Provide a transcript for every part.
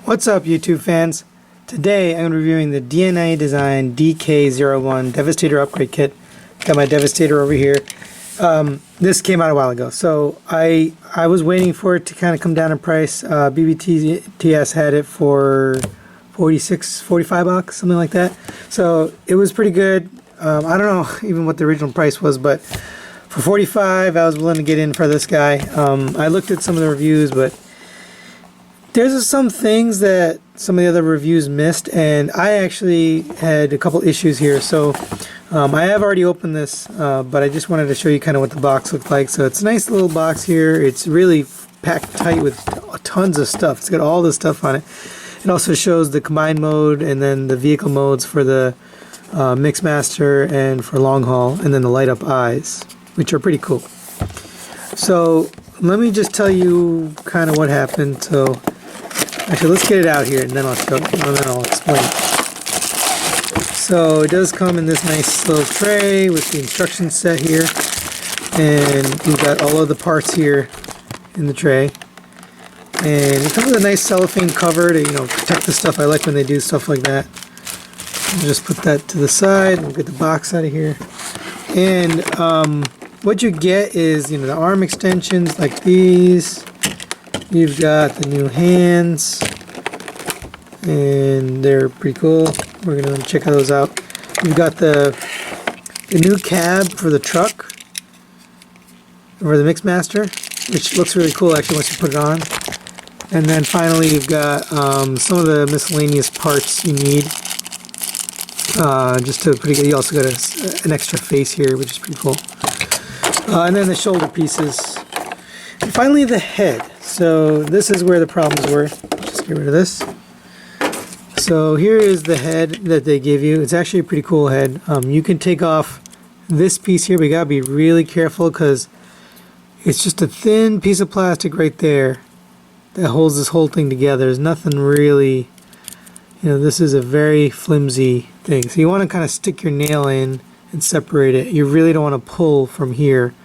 What's up, YouTube fans? Today I'm reviewing the DNA Design DK-01Devastator upgrade kit. Got my Devastator over here. This came out a while ago, so I was waiting for it to kind of come down in price. BBTS had it for 45 bucks, something like that. So it was pretty good. I don't know even what the original price was, but for 45 I was willing to get in for this guy. I looked at some of the reviews, but there's some things that some of the other reviews missed, and I actually had a couple issues here. So I have already opened this, but I just wanted to show you kind of what the box looked like. So it's a nice little box here. It's really packed tight with tons of stuff. It's got all this stuff on it. It also shows the combined mode and then the vehicle modes for the Mixmaster and for long haul, and then the light up eyes, which are pretty cool. So let me just tell you kind of what happened. So actually, let's get it out here and then I'll show you, and then I'll explain. So it does come in this nice little tray with the instruction set here, and we've got all of the parts here in the tray. And it comes with a nice cellophane cover to, protect the stuff. I like when they do stuff like that. I'll just put that to the side and get the box out of here. And what you get is, the arm extensions like these. You've got the new hands, and they're pretty cool. We're going to check those out. You've got the new cab for the truck, for the Mixmaster, which looks really cool actually once you put it on. And then finally you've got some of the miscellaneous parts you need just to put together. You also got an extra face here, which is pretty cool. And then the shoulder pieces. And finally the head. So this is where the problems were. Just get rid of this. So here is the head that they give you. It's actually a pretty cool head. You can take off this piece here, but you gotta be really careful because it's just a thin piece of plastic right there that holds this whole thing together. There's nothing really, this is a very flimsy thing. So you want to kind of stick your nail in and separate it. You really don't want to pull from here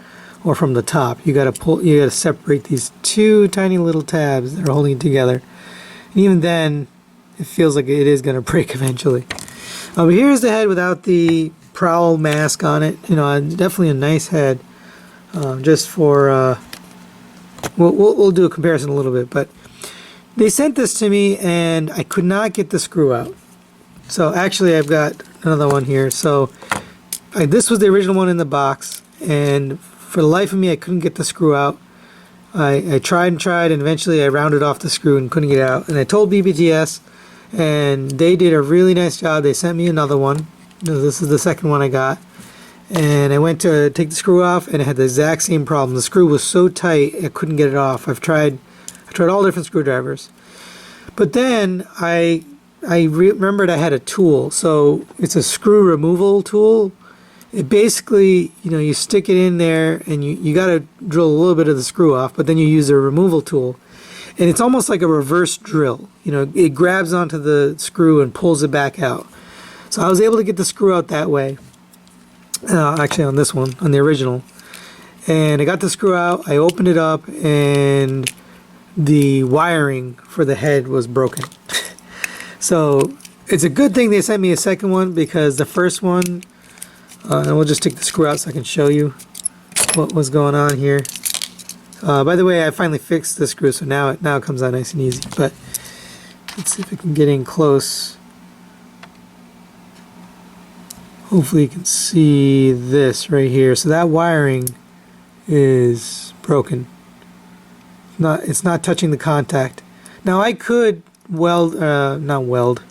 or from the top. You got to separate these two tiny little tabs that are holding it together. And even then, it feels like it is going to break eventually. But here's the head without the prowl mask on it. Definitely a nice head. Just for we'll do a comparison a little bit, but they sent this to me and I could not get the screw out. So actually I've got another one here. So this was the original one in the box, and for the life of me I couldn't get the screw out. I tried and tried, and eventually I rounded off the screw and couldn't get it out, and I told BBTS, and they did a really nice job. They sent me another one. This is the second one I got, and I went to take the screw off and it had the exact same problem. The screw was so tight I couldn't get it off. I tried all different screwdrivers, but then I remembered I had a tool. So it's a screw removal tool. It basically, you stick it in there and you got to drill a little bit of the screw off, but then you use a removal tool, and it's almost like a reverse drill. It grabs onto the screw and pulls it back out. So I was able to get the screw out that way. Actually on this one, on the original, and I got the screw out, I opened it up, and the wiring for the head was broken. So it's a good thing they sent me a second one, because the first one, and we'll just take the screw out so I can show you what was going on here. By the way, I finally fixed the screw, so now it comes out nice and easy. But let's see if I can get in close. Hopefully you can see this right here. So that wiring is broken. It's not touching the contact. Now I could not weld.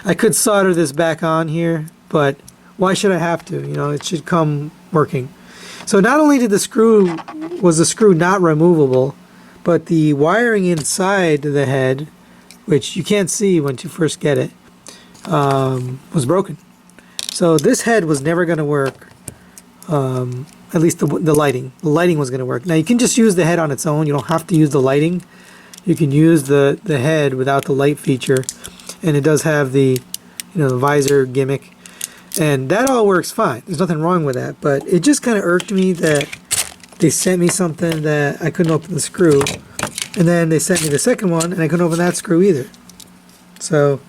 I could solder this back on here, but why should I have to? It should come working. So not only was the screw not removable, but the wiring inside the head, which you can't see once you first get it, was broken. So this head was never going to work. At least the lighting. The lighting was going to work. Now you can just use the head on its own. You don't have to use the lighting. You can use the head without the light feature, and it does have the the visor gimmick, and that all works fine. There's nothing wrong with that. But it just kind of irked me that they sent me something that I couldn't open the screw. And then they sent me the second one, and I couldn't open that screw either. So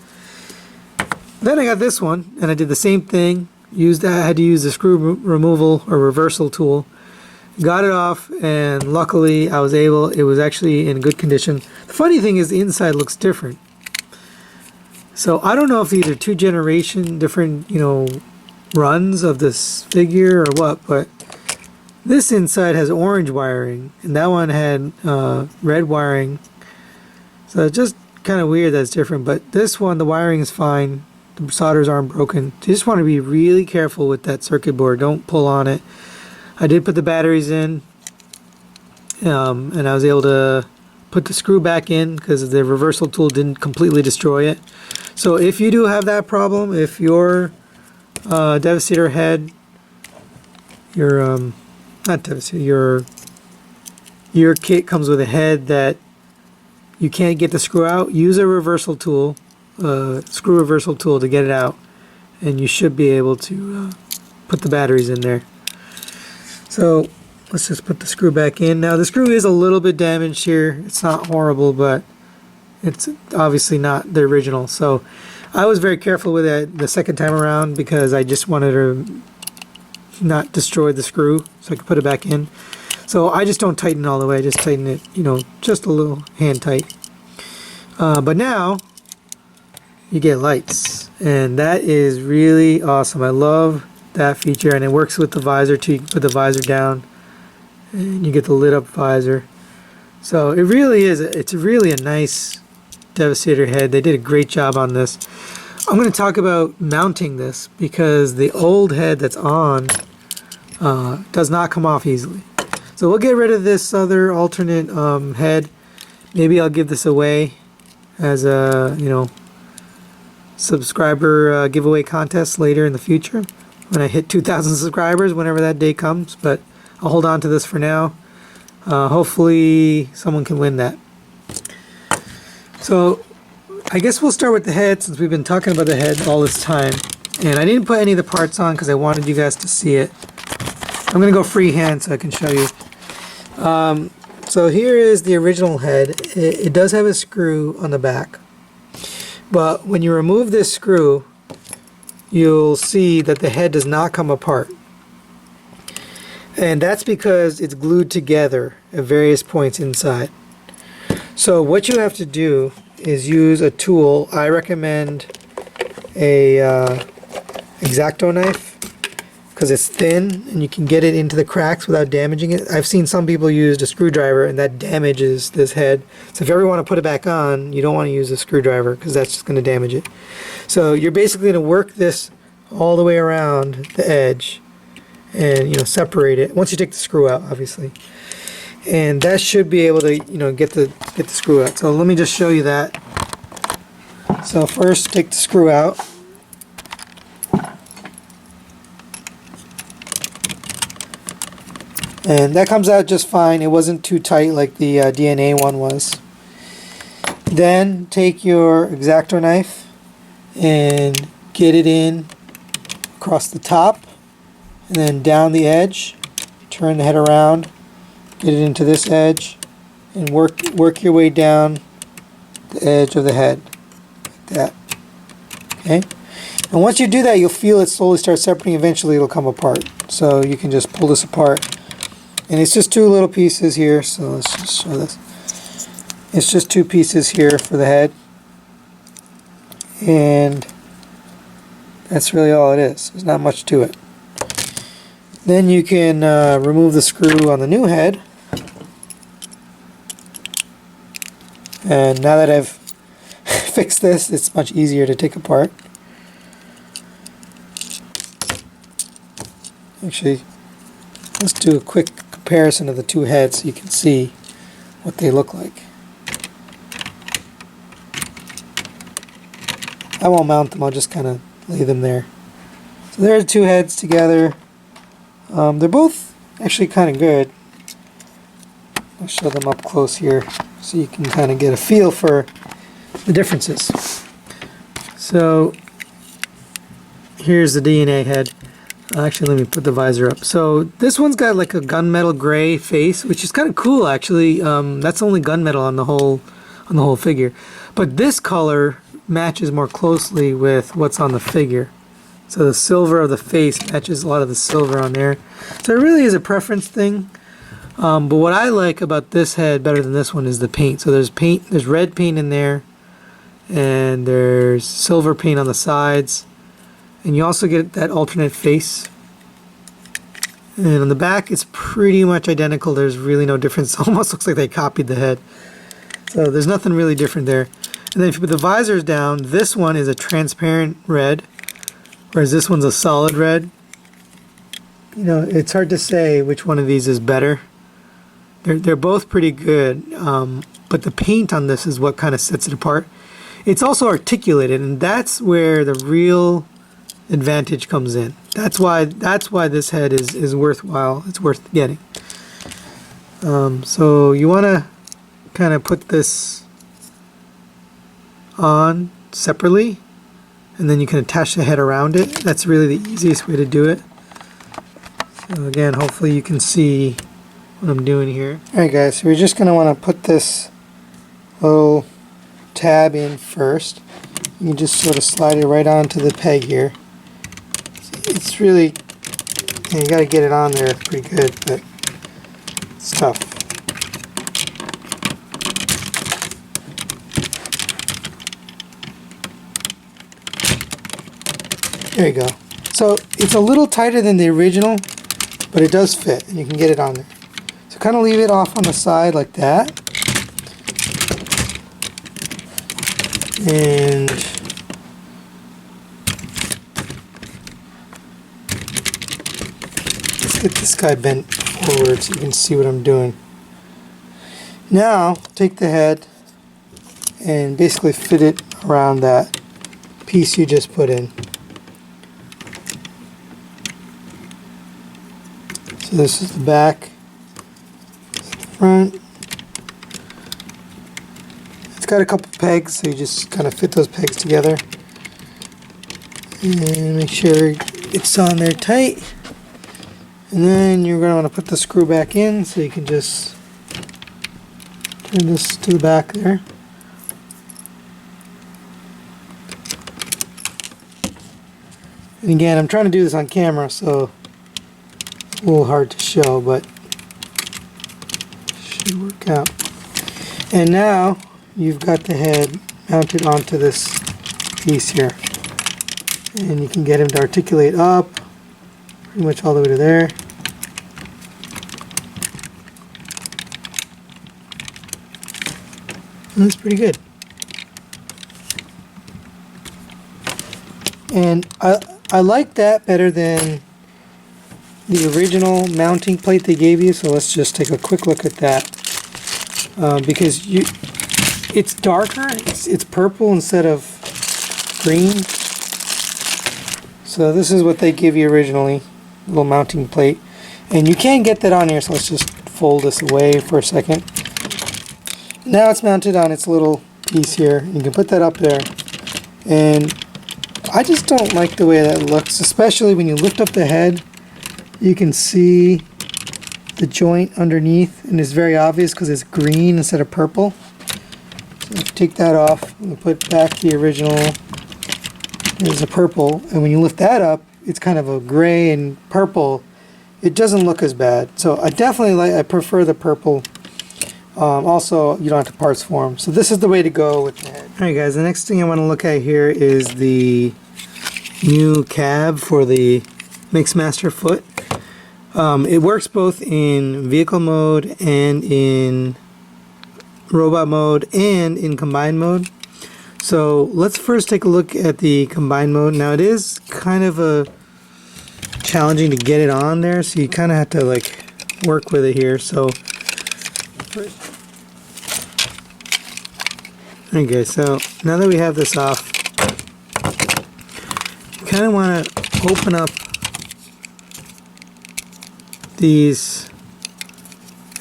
then I got this one, and I did the same thing. I had to use the screw removal or reversal tool. Got it off, and luckily I was able. It was actually in good condition. The funny thing is the inside looks different. So I don't know if these are different, runs of this figure or what, but this inside has orange wiring, and that one had red wiring. So it's just kind of weird that it's different, but this one, the wiring is fine. The solders aren't broken. So you just want to be really careful with that circuit board. Don't pull on it. I did put the batteries in, and I was able to put the screw back in because the reversal tool didn't completely destroy it. So if you do have that problem, if your Devastator head, your kit comes with a head that you can't get the screw out, use a reversal tool, screw reversal tool to get it out, and you should be able to put the batteries in there. So let's just put the screw back in. Now the screw is a little bit damaged here. It's not horrible, but it's obviously not the original. So I was very careful with it the second time around because I just wanted to not destroy the screw so I could put it back in. So I just don't tighten all the way. I just tighten it, just a little hand tight. But now you get lights, and that is really awesome. I love that feature, and it works with the visor too. You can put the visor down and you get the lit up visor. So it really is, it's really a nice Devastator head. They did a great job on this. I'm going to talk about mounting this because the old head that's on does not come off easily. So we'll get rid of this other alternate head. Maybe I'll give this away as a subscriber giveaway contest later in the future when I hit 2,000 subscribers, whenever that day comes. But I'll hold on to this for now. Hopefully someone can win that. So I guess we'll start with the head, since we've been talking about the head all this time. And I didn't put any of the parts on because I wanted you guys to see it. I'm going to go freehand so I can show you. So here is the original head. It does have a screw on the back. But when you remove this screw, you'll see that the head does not come apart. And that's because it's glued together at various points inside. So what you have to do is use a tool. I recommend a X-Acto knife because it's thin and you can get it into the cracks without damaging it. I've seen some people use a screwdriver and that damages this head. So if you ever want to put it back on, you don't want to use a screwdriver because that's just going to damage it. So you're basically going to work this all the way around the edge and separate it once you take the screw out, obviously. And that should be able to get the screw out. So let me just show you that. So first take the screw out. And that comes out just fine. It wasn't too tight like the DNA one was. Then take your X-Acto knife and get it in across the top and then down the edge. Turn the head around, get it into this edge, and work your way down the edge of the head like that. Okay? And once you do that, you'll feel it slowly start separating. Eventually it'll come apart. So you can just pull this apart. And it's just two little pieces here, so let's just show this. It's just two pieces here for the head. And that's really all it is. There's not much to it. Then you can remove the screw on the new head. And now that I've fixed this, it's much easier to take apart. Actually, let's do a quick comparison of the two heads so you can see what they look like. I won't mount them, I'll just kind of lay them there. So there's two heads together. They're both actually kind of good. I'll show them up close here so you can kind of get a feel for the differences. So here's the DNA head. Actually, let me put the visor up. So this one's got like a gunmetal gray face, which is kind of cool actually. That's only gunmetal on the whole figure. But this color matches more closely with what's on the figure. So the silver of the face matches a lot of the silver on there. So it really is a preference thing. But what I like about this head better than this one is the paint. So there's red paint in there, and there's silver paint on the sides. And you also get that alternate face. And on the back, it's pretty much identical. There's really no difference. It almost looks like they copied the head. So there's nothing really different there. And then if you put the visors down, this one is a transparent red, whereas this one's a solid red. You know, it's hard to say which one of these is better. They're both pretty good, but the paint on this is what kind of sets it apart. It's also articulated, and that's where the real advantage comes in. That's why this head is worthwhile. It's worth getting. So you want to kind of put this on separately, and then you can attach the head around it. That's really the easiest way to do it. So again, hopefully you can see what I'm doing here. Alright guys, so we're just going to want to put this little tab in first. You can just sort of slide it right onto the peg here. It's really, you got to get it on there pretty good, but it's tough. There you go. So it's a little tighter than the original, but it does fit, and you can get it on there. So kind of leave it off on the side like that. And let's get this guy bent forward so you can see what I'm doing. Now take the head and basically fit it around that piece you just put in. So this is the back, this is the front. It's got a couple pegs, so you just kind of fit those pegs together. And make sure it's on there tight. And then you're going to want to put the screw back in, so you can just turn this to the back there. And again, I'm trying to do this on camera, so it's a little hard to show, but it should work out. And now you've got the head mounted onto this piece here. And you can get him to articulate up pretty much all the way to there. And that's pretty good. And I like that better than the original mounting plate they gave you, so let's just take a quick look at that. Because it's darker, it's purple instead of green. So this is what they give you originally, little mounting plate. And you can get that on here, so let's just fold this away for a second. Now it's mounted on its little piece here. You can put that up there. And I just don't like the way that looks, especially when you lift up the head. You can see the joint underneath, and it's very obvious because it's green instead of purple. So if you take that off and put back the original, there's a purple, and when you lift that up, it's kind of a gray and purple. It doesn't look as bad. So I definitely I prefer the purple. Also, you don't have to parts form. So this is the way to go with the head. Alright guys, the next thing I want to look at here is the new cab for the Mixmaster foot. It works both in vehicle mode and in robot mode and in combined mode. So let's first take a look at the combined mode. Now it is kind of challenging to get it on there, so you kind of have to like work with it here. So okay, so now that we have this off, you kind of want to open up these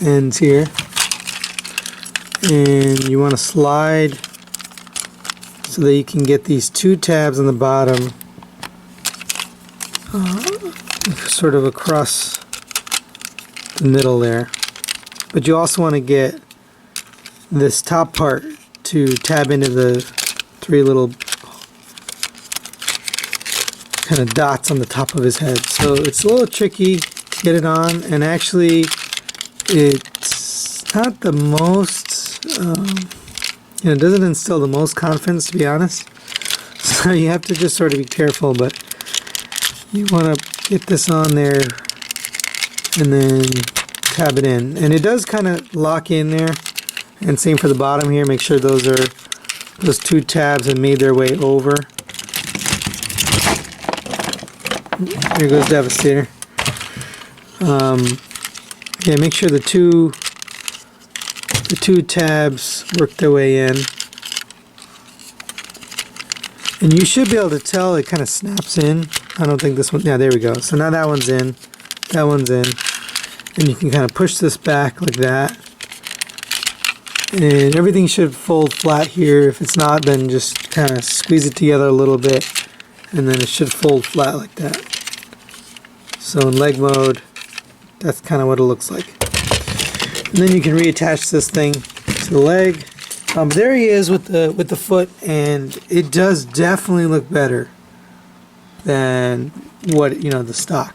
ends here, and you want to slide so that you can get these two tabs on the bottom sort of across the middle there. But you also want to get this top part to tab into the 3 little kind of dots on the top of his head. So it's a little tricky to get it on, and actually it's not the most, it doesn't instill the most confidence, to be honest. So you have to just sort of be careful, but you want to get this on there and then tab it in. And it does kind of lock in there. And same for the bottom here. Make sure those 2 tabs have made their way over. There goes Devastator. Yeah, make sure the two tabs work their way in. And you should be able to tell it kind of snaps in. I don't think this one, yeah, there we go. So now that one's in, that one's in. And you can kind of push this back like that. And everything should fold flat here. If it's not, then just kind of squeeze it together a little bit. And then it should fold flat like that. So in leg mode, that's kind of what it looks like. And then you can reattach this thing to the leg. There he is with the foot, and it does definitely look better than what, the stock.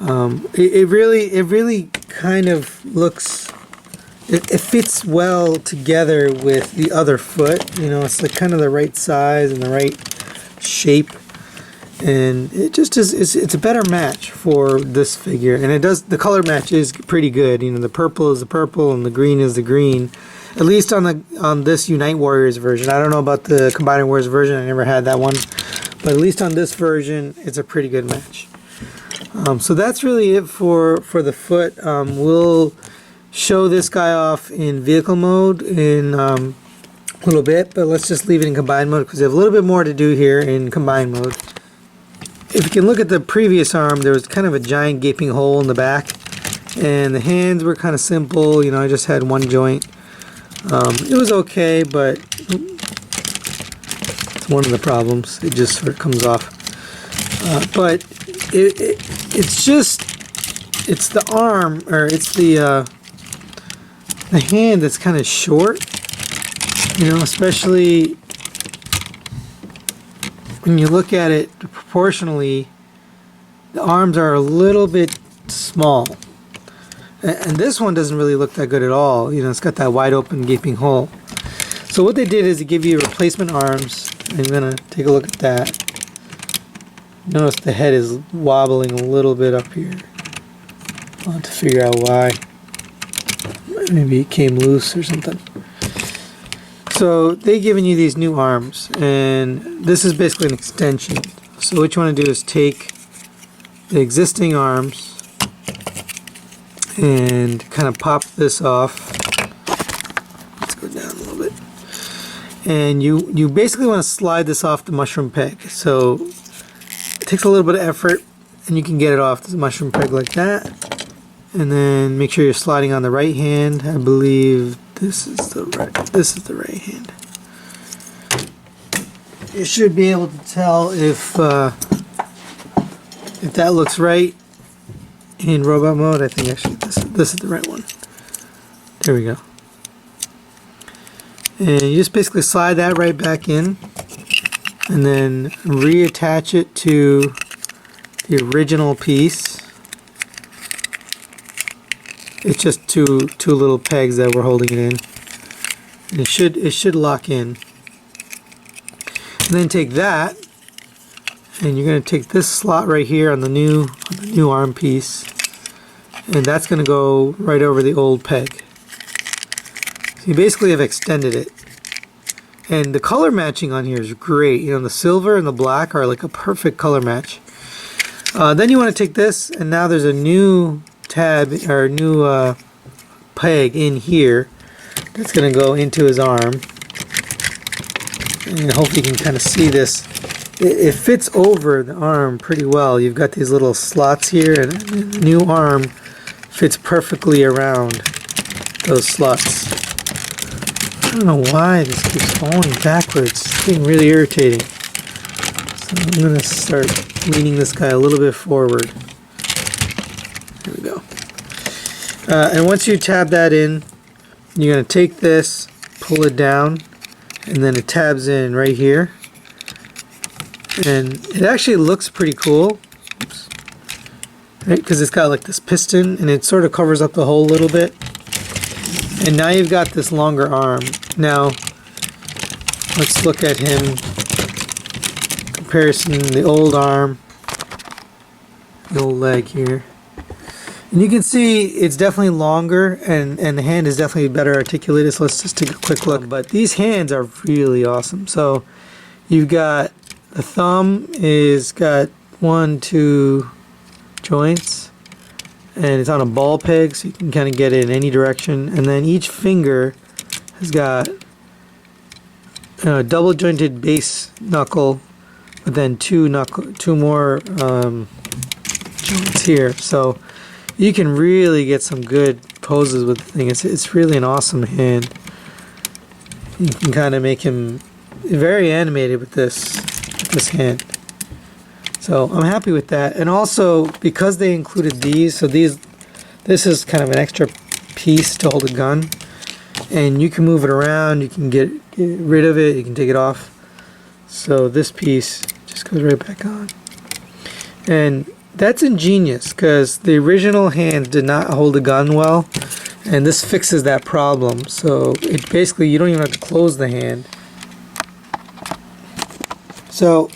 It really kind of looks, it fits well together with the other foot. It's like kind of the right size and the right shape, and it just is. It's a better match for this figure, and the color match is pretty good. The purple is the purple and the green is the green. At least on this Unite Warriors version. I don't know about the Combining Warriors version. I never had that one, but at least on this version, it's a pretty good match. So that's really it for the foot. We'll show this guy off in vehicle mode in a little bit, but let's just leave it in combined mode because we have a little bit more to do here in combined mode. If you can look at the previous arm, there was kind of a giant gaping hole in the back, and the hands were kind of simple. I just had one joint. It was okay, but it's one of the problems. It just sort of comes off. But it's the arm, or it's the hand that's kind of short. Especially when you look at it proportionally, the arms are a little bit small. And this one doesn't really look that good at all. It's got that wide open gaping hole. So what they did is they give you replacement arms. I'm going to take a look at that. Notice the head is wobbling a little bit up here. I'll have to figure out why. Maybe it came loose or something. So they've given you these new arms, and this is basically an extension. So what you want to do is take the existing arms and kind of pop this off. Let's go down a little bit. And you basically want to slide this off the mushroom peg. So it takes a little bit of effort, and you can get it off the mushroom peg like that. And then make sure you're sliding on the right hand. I believe this is the right hand. You should be able to tell if that looks right in robot mode. I think actually this is the right one. There we go. And you just basically slide that right back in, and then reattach it to the original piece. It's just two little pegs that we're holding it in. And it should lock in. And then take that, and you're going to take this slot right here on the new arm piece, and that's going to go right over the old peg. So you basically have extended it. And the color matching on here is great. The silver and the black are like a perfect color match. Then you want to take this, and now there's a new tab or new peg in here that's going to go into his arm. And hopefully you can kind of see this. It fits over the arm pretty well. You've got these little slots here, and the new arm fits perfectly around those slots. I don't know why this keeps falling backwards. It's getting really irritating. So I'm going to start leaning this guy a little bit forward. There we go. And once you tab that in, you're going to take this, pull it down, and then it tabs in right here. And it actually looks pretty cool. Oops. Right, because it's got like this piston and it sort of covers up the hole a little bit. And now you've got this longer arm. Now, let's look at him. Comparison, the old arm, the old leg here. And you can see it's definitely longer and the hand is definitely better articulated. So let's just take a quick look. But these hands are really awesome. So you've got the thumb is got 1, 2 joints. And it's on a ball peg, so you can kind of get it in any direction. And then each finger has got a double jointed base knuckle, but then two more joints here. So you can really get some good poses with the thing. It's really an awesome hand. You can kind of make him very animated with this hand. So I'm happy with that. And also because they included these, so this is kind of an extra piece to hold a gun, and you can move it around, you can get rid of it, you can take it off. So this piece just goes right back on. And that's ingenious because the original hand did not hold a gun well, and this fixes that problem. So it basically, you don't even have to close the hand. So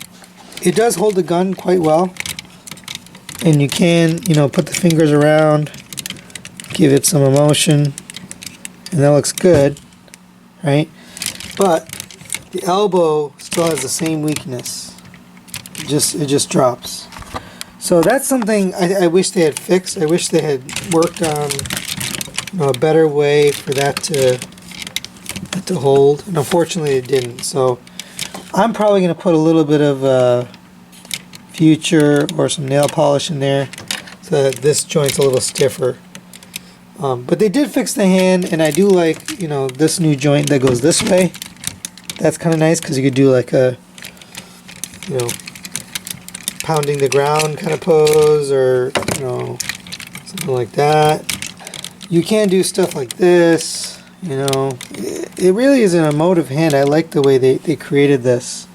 it does hold the gun quite well, and you can, put the fingers around, give it some emotion, and that looks good, right? But the elbow still has the same weakness. It just drops. So that's something I wish they had fixed. I wish they had worked on a better way for that to hold, and unfortunately it didn't. So I'm probably going to put a little bit of Future or some nail polish in there so that this joint's a little stiffer. But they did fix the hand, and I do like, this new joint that goes this way. That's kind of nice because you could do like a, pounding the ground kind of pose, or, something like that. You can do stuff like this, It really is an emotive hand. I like the way they created this.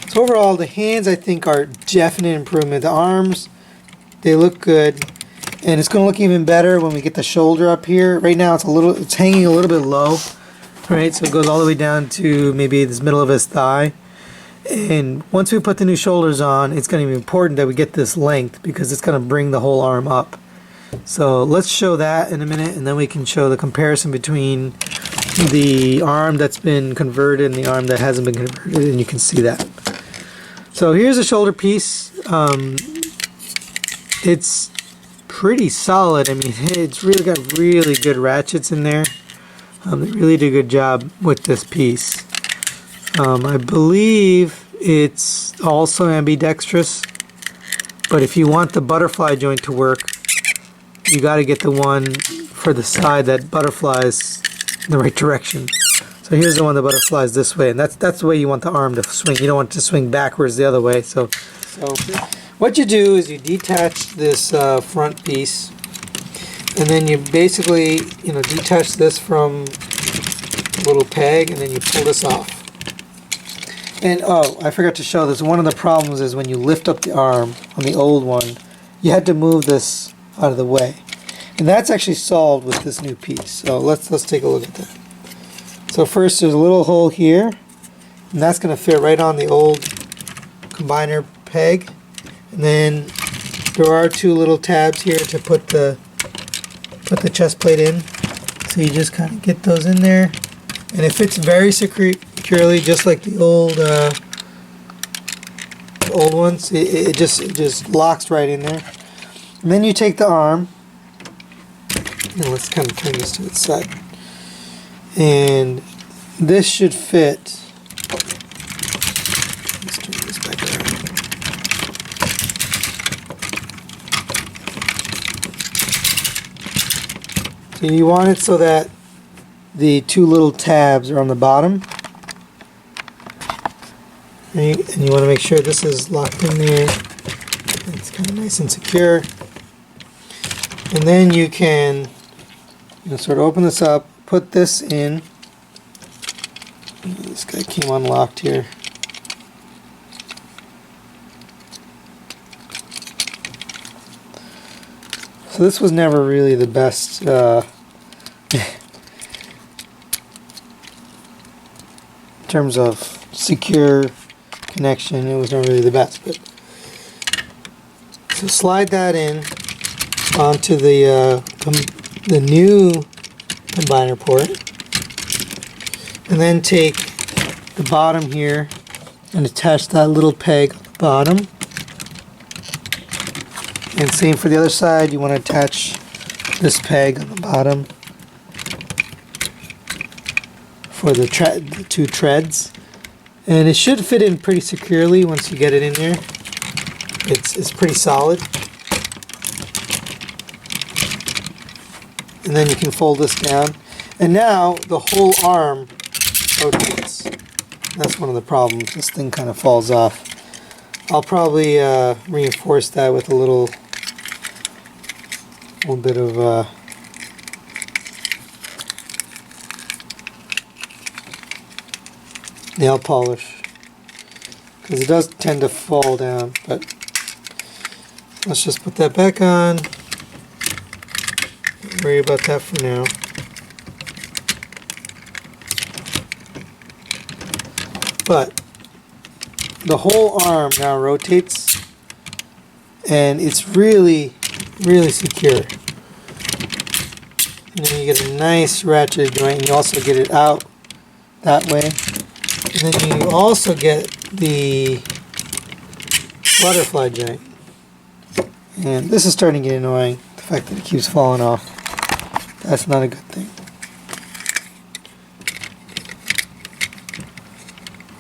So overall, the hands I think are definite improvement. The arms, they look good, and it's going to look even better when we get the shoulder up here. Right now it's hanging a little bit low, right? So it goes all the way down to maybe this middle of his thigh. And once we put the new shoulders on, it's going to be important that we get this length because it's going to bring the whole arm up. So let's show that in a minute, and then we can show the comparison between the arm that's been converted and the arm that hasn't been converted, and you can see that. So here's a shoulder piece. It's pretty solid. I mean, it's really got really good ratchets in there. They really did a good job with this piece. I believe it's also ambidextrous, but if you want the butterfly joint to work, you got to get the one for the side that butterflies in the right direction. So here's the one that butterflies this way, and that's the way you want the arm to swing. You don't want it to swing backwards the other way. So what you do is you detach this front piece, and then you basically detach this from the little peg, and then you pull this off. And oh, I forgot to show this. One of the problems is when you lift up the arm on the old one, you had to move this out of the way, and that's actually solved with this new piece. So let's take a look at that. So first, there's a little hole here, and that's going to fit right on the old combiner peg. And then there are two little tabs here to put the chest plate in. So you just kind of get those in there, and it fits very securely, just like the old ones. It just locks right in there. And then you take the arm, and let's kind of turn this to its side, and this should fit. Let's turn this back around. So you want it so that the two little tabs are on the bottom, And you want to make sure this is locked in there. It's kind of nice and secure. And then you can sort of open this up, put this in. This guy came unlocked here. So this was never really the best in terms of secure connection. It was not really the best, but so slide that in onto the new combiner port, and then take the bottom here and attach that little peg on the bottom. And same for the other side, you want to attach this peg on the bottom for the two treads. And it should fit in pretty securely once you get it in there. It's pretty solid. And then you can fold this down. And now the whole arm rotates. That's one of the problems. This thing kind of falls off. I'll probably reinforce that with a little bit of nail polish, because it does tend to fall down. But let's just put that back on. Don't worry about that for now. But the whole arm now rotates, and it's really secure. And then you get a nice ratchet joint, and you also get it out that way. And then you also get the butterfly joint. And this is starting to get annoying, the fact that it keeps falling off. That's not a good thing.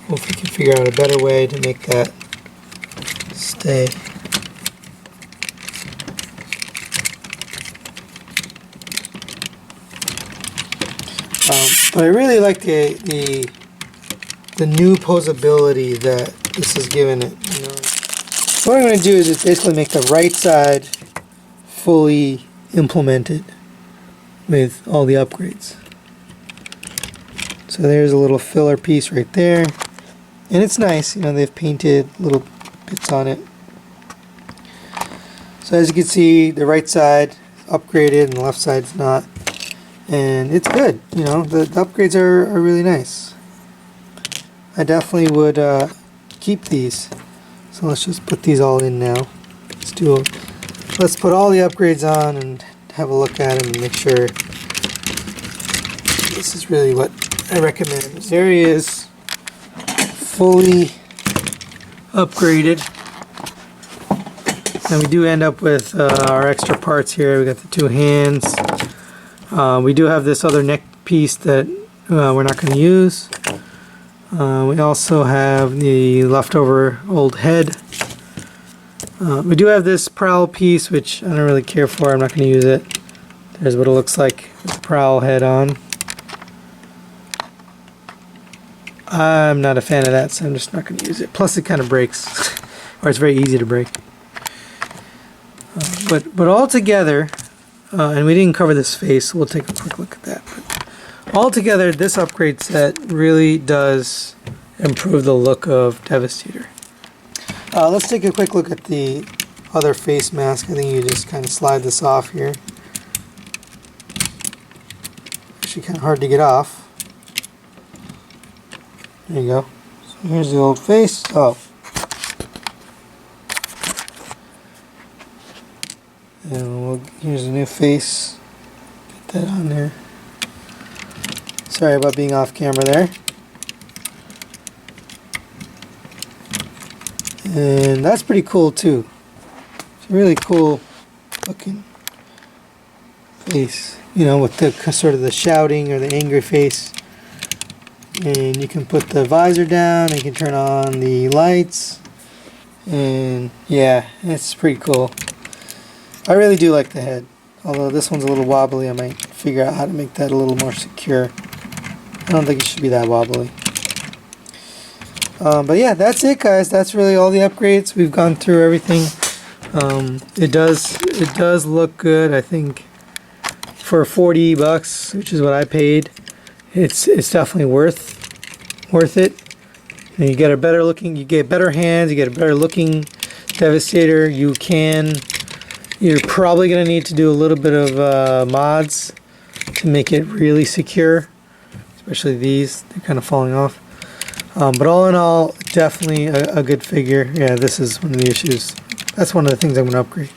Hopefully we can figure out a better way to make that stay. But I really like the new posability that this is giving it. So what I'm going to do is just basically make the right side fully implemented with all the upgrades. So there's a little filler piece right there, and it's nice. They've painted little bits on it. So as you can see, the right side is upgraded and the left side's not. And it's good, the upgrades are really nice. I definitely would keep these. So let's just put these all in now. Let's put all the upgrades on and have a look at them and make sure this is really what I recommend. There he is, fully upgraded. And we do end up with our extra parts here. We got the two hands. We do have this other neck piece that we're not going to use. We also have the leftover old head. We do have this prowl piece, which I don't really care for. I'm not going to use it. There's what it looks like with the prowl head on. I'm not a fan of that, so I'm just not going to use it. Plus it kind of breaks, or it's very easy to break. But all together, and we didn't cover this face, so we'll take a quick look at that. But all together, this upgrade set really does improve the look of Devastator. Let's take a quick look at the other face mask. I think you just kind of slide this off here. Actually kind of hard to get off. There you go. So here's the old face. Oh. And here's a new face. Get that on there. Sorry about being off camera there. And that's pretty cool too. It's a really cool looking face. With the sort of the shouting or the angry face. And you can put the visor down, and you can turn on the lights. And yeah, it's pretty cool. I really do like the head, although this one's a little wobbly. I might figure out how to make that a little more secure. I don't think it should be that wobbly. But yeah, that's it, guys. That's really all the upgrades. We've gone through everything. It does look good. I think for $40, which is what I paid, it's definitely worth it. And you get a better looking, you get better hands, you get a better looking Devastator. You're probably going to need to do a little bit of mods to make it really secure, especially these. They're kind of falling off. But all in all, definitely a good figure. Yeah, this is one of the issues. That's one of the things I'm going to upgrade.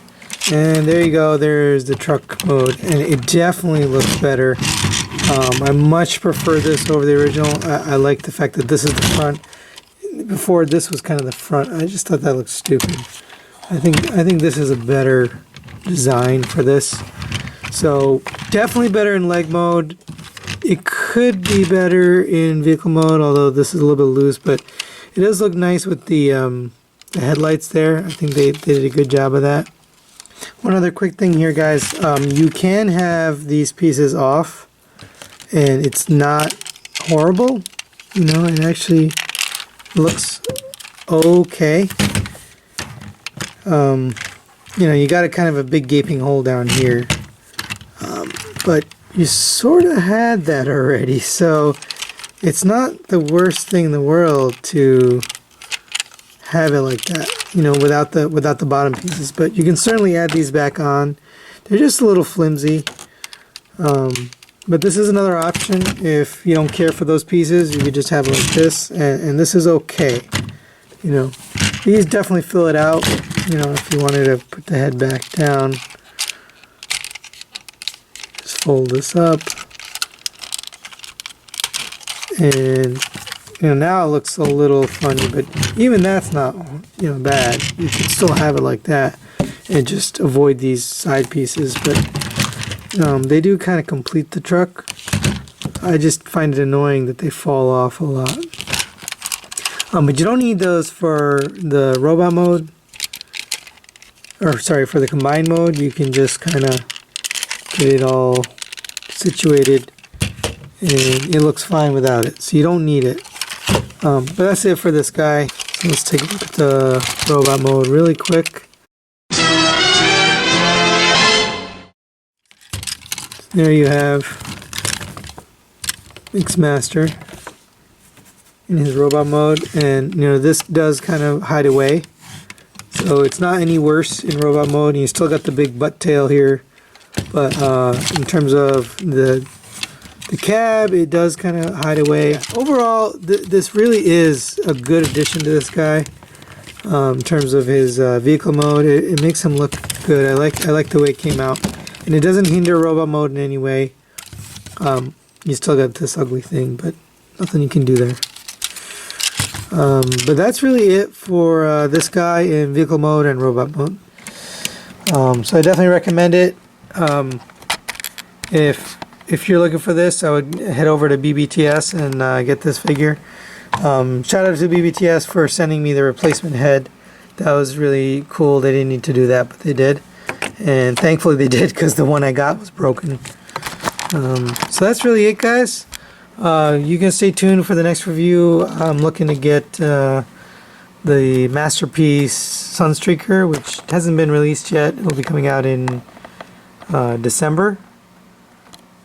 And there you go. There's the truck mode, and it definitely looks better. I much prefer this over the original. I like the fact that this is the front. Before, this was kind of the front. I just thought that looked stupid. I think this is a better design for this. So definitely better in leg mode. It could be better in vehicle mode, although this is a little bit loose, but it does look nice with the headlights there. I think they did a good job of that. One other quick thing here, guys. You can have these pieces off, and it's not horrible. You know, it actually looks okay. You know, you got a kind of a big gaping hole down here, but you sort of had that already, so it's not the worst thing in the world to have it like that, you know, without the bottom pieces. But you can certainly add these back on. They're just a little flimsy, but this is another option. If you don't care for those pieces, you could just have it like this, and this is okay. You know, these definitely fill it out. You know, if you wanted to put the head back down, just fold this up, and you know, now it looks a little funny, but even that's not, you know, bad. You can still have it like that and just avoid these side pieces, but they do kind of complete the truck. I just find it annoying that they fall off a lot. But you don't need those for the robot mode, or sorry, for the combined mode. You can just kind of get it all situated, and it looks fine without it, so you don't need it. But that's it for this guy. So let's take a look at the robot mode really quick. There you have Mixmaster in his robot mode, and you know, this does kind of hide away, so it's not any worse in robot mode, and you still got the big butt tail here, but in terms of the cab, it does kind of hide away. Overall, this really is a good addition to this guy. In terms of his vehicle mode, it makes him look good. I like the way it came out, and it doesn't hinder robot mode in any way. You still got this ugly thing, but nothing you can do there. But that's really it for this guy in vehicle mode and robot mode. So I definitely recommend it. If you're looking for this, I would head over to BBTS and get this figure. Shout out to BBTS for sending me the replacement head. That was really cool. They didn't need to do that, but they did. And thankfully they did, because the one I got was broken. So that's really it, guys. You can stay tuned for the next review. I'm looking to get the Masterpiece Sunstreaker, which hasn't been released yet. It will be coming out in December,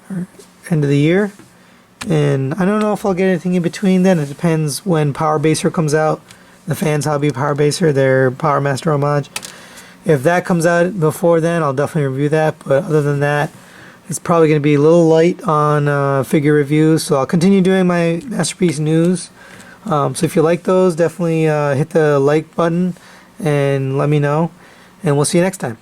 or end of the year. And I don't know if I'll get anything in between then. It depends when Power Baser comes out. The Fans Hobby Power Baser, their Power Master homage. If that comes out before then, I'll definitely review that. But other than that, it's probably going to be a little light on figure reviews. So I'll continue doing my Masterpiece news. So if you like those, definitely hit the like button and let me know. And we'll see you next time.